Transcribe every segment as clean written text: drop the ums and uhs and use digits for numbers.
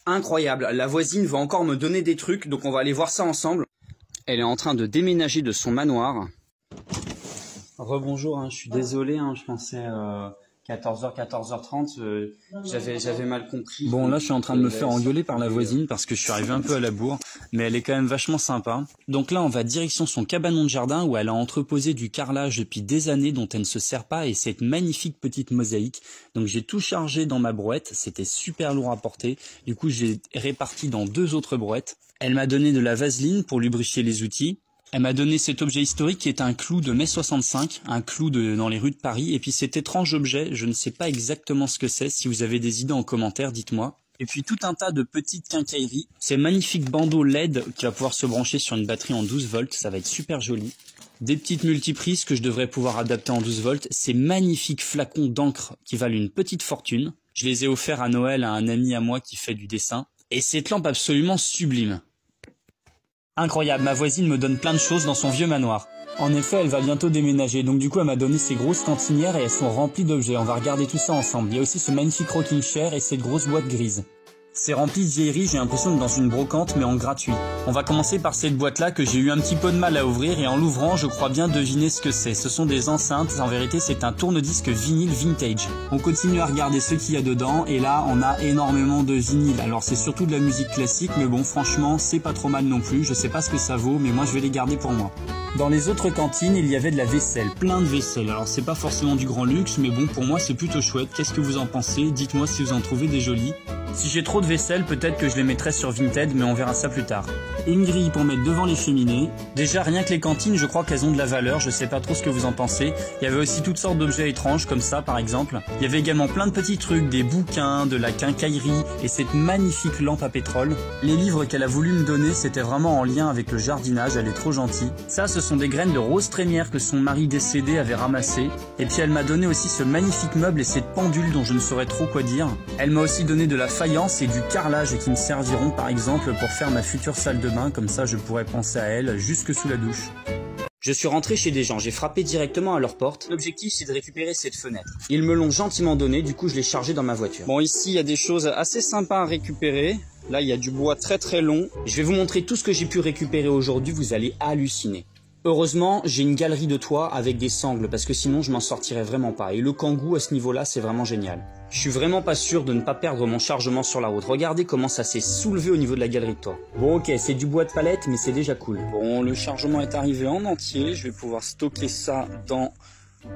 Incroyable, la voisine va encore me donner des trucs, donc on va aller voir ça ensemble. Elle est en train de déménager de son manoir. Rebonjour, je suis désolé, je pensais 14h, 14h30, j'avais mal compris. Bon, là je suis en train de me faire engueuler par la voisine parce que je suis arrivé un peu à la bourre, mais elle est quand même vachement sympa. Donc là on va direction son cabanon de jardin où elle a entreposé du carrelage depuis des années dont elle ne se sert pas et cette magnifique petite mosaïque. Donc j'ai tout chargé dans ma brouette, c'était super lourd à porter, du coup j'ai réparti dans 2 autres brouettes. Elle m'a donné de la vaseline pour lubrifier les outils. Elle m'a donné cet objet historique qui est un clou de mai 65, un clou dans les rues de Paris. Et puis cet étrange objet, je ne sais pas exactement ce que c'est. Si vous avez des idées en commentaire, dites-moi. Et puis tout un tas de petites quincailleries. Ces magnifiques bandeaux LED qui va pouvoir se brancher sur une batterie en 12 volts, ça va être super joli. Des petites multiprises que je devrais pouvoir adapter en 12 volts. Ces magnifiques flacons d'encre qui valent une petite fortune. Je les ai offerts à Noël à un ami à moi qui fait du dessin. Et cette lampe absolument sublime. Incroyable, ma voisine me donne plein de choses dans son vieux manoir. En effet, elle va bientôt déménager, donc du coup elle m'a donné ces grosses cantinières et elles sont remplies d'objets. On va regarder tout ça ensemble. Il y a aussi ce magnifique rocking chair et cette grosse boîte grise. C'est rempli de vieilleries, j'ai l'impression que dans une brocante, mais en gratuit. On va commencer par cette boîte-là que j'ai eu un petit peu de mal à ouvrir et en l'ouvrant, je crois bien deviner ce que c'est. Ce sont des enceintes, en vérité c'est un tourne-disque vinyle vintage. On continue à regarder ce qu'il y a dedans et là on a énormément de vinyle. Alors c'est surtout de la musique classique, mais bon franchement c'est pas trop mal non plus. Je sais pas ce que ça vaut, mais moi je vais les garder pour moi. Dans les autres cantines, il y avait de la vaisselle, plein de vaisselle. Alors c'est pas forcément du grand luxe, mais bon pour moi c'est plutôt chouette. Qu'est-ce que vous en pensez? Dites-moi si vous en trouvez des jolies. Si j'ai trop de vaisselle, peut-être que je les mettrai sur Vinted, mais on verra ça plus tard. Une grille pour mettre devant les cheminées. Déjà, rien que les cantines, je crois qu'elles ont de la valeur, je sais pas trop ce que vous en pensez. Il y avait aussi toutes sortes d'objets étranges, comme ça par exemple. Il y avait également plein de petits trucs, des bouquins, de la quincaillerie, et cette magnifique lampe à pétrole. Les livres qu'elle a voulu me donner, c'était vraiment en lien avec le jardinage, elle est trop gentille. Ça, ce sont des graines de rose trémière que son mari décédé avait ramassées. Et puis elle m'a donné aussi ce magnifique meuble et cette pendule dont je ne saurais trop quoi dire. Elle m'a aussi donné de la faïence et du carrelage qui me serviront par exemple pour faire ma future salle de bain, comme ça je pourrais penser à elle jusque sous la douche. Je suis rentré chez des gens, j'ai frappé directement à leur porte. L'objectif c'est de récupérer cette fenêtre. Ils me l'ont gentiment donnée, du coup je l'ai chargée dans ma voiture. Bon ici il y a des choses assez sympas à récupérer. Là il y a du bois très très long. Je vais vous montrer tout ce que j'ai pu récupérer aujourd'hui, vous allez halluciner. Heureusement, j'ai une galerie de toit avec des sangles parce que sinon je m'en sortirais vraiment pas. Et le Kangoo à ce niveau-là, c'est vraiment génial. Je suis vraiment pas sûr de ne pas perdre mon chargement sur la route. Regardez comment ça s'est soulevé au niveau de la galerie de toit. Bon ok, c'est du bois de palette, mais c'est déjà cool. Bon, le chargement est arrivé en entier. Je vais pouvoir stocker ça dans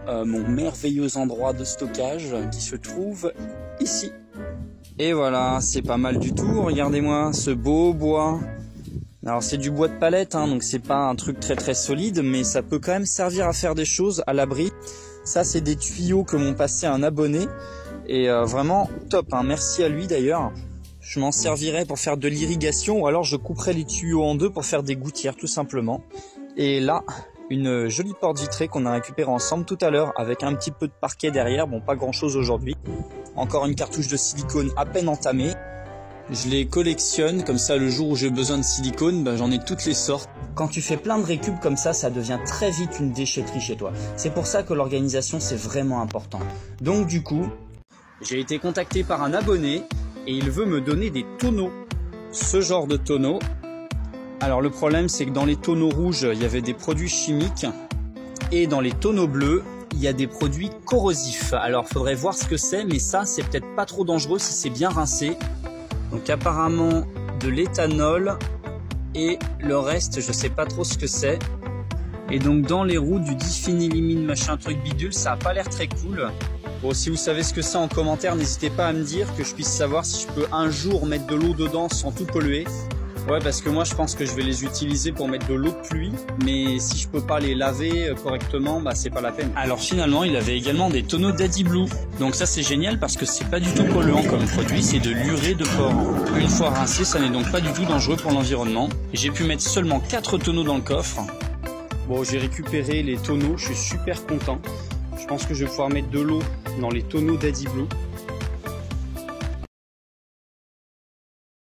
mon merveilleux endroit de stockage qui se trouve ici. Et voilà, c'est pas mal du tout. Regardez-moi ce beau bois. Alors c'est du bois de palette, donc c'est pas un truc très très solide, mais ça peut quand même servir à faire des choses à l'abri. Ça c'est des tuyaux que m'ont passé un abonné, et vraiment top, merci à lui d'ailleurs. Je m'en servirai pour faire de l'irrigation, ou alors je couperai les tuyaux en deux pour faire des gouttières tout simplement. Et là, une jolie porte vitrée qu'on a récupérée ensemble tout à l'heure, avec un petit peu de parquet derrière, bon pas grand chose aujourd'hui. Encore une cartouche de silicone à peine entamée. Je les collectionne, comme ça le jour où j'ai besoin de silicone, j'en ai toutes les sortes. Quand tu fais plein de récup comme ça devient très vite une déchetterie chez toi. C'est pour ça que l'organisation c'est vraiment important. Donc du coup, j'ai été contacté par un abonné et il veut me donner des tonneaux. Ce genre de tonneaux. Alors le problème c'est que dans les tonneaux rouges, il y avait des produits chimiques et dans les tonneaux bleus, il y a des produits corrosifs. Alors faudrait voir ce que c'est, mais ça c'est peut-être pas trop dangereux si c'est bien rincé. Donc apparemment de l'éthanol et le reste je sais pas trop ce que c'est. Et donc dans les roues du diphénylamine machin truc bidule, ça a pas l'air très cool. Bon si vous savez ce que c'est en commentaire, n'hésitez pas à me dire que je puisse savoir si je peux un jour mettre de l'eau dedans sans tout polluer. Ouais parce que moi je pense que je vais les utiliser pour mettre de l'eau de pluie, mais si je peux pas les laver correctement, c'est pas la peine. Alors finalement il avait également des tonneaux Daddy Blue, donc ça c'est génial parce que c'est pas du tout polluant comme produit, c'est de l'urée de porc. Une fois rincé, ça n'est donc pas du tout dangereux pour l'environnement. J'ai pu mettre seulement 4 tonneaux dans le coffre. Bon j'ai récupéré les tonneaux, je suis super content. Je pense que je vais pouvoir mettre de l'eau dans les tonneaux Daddy Blue.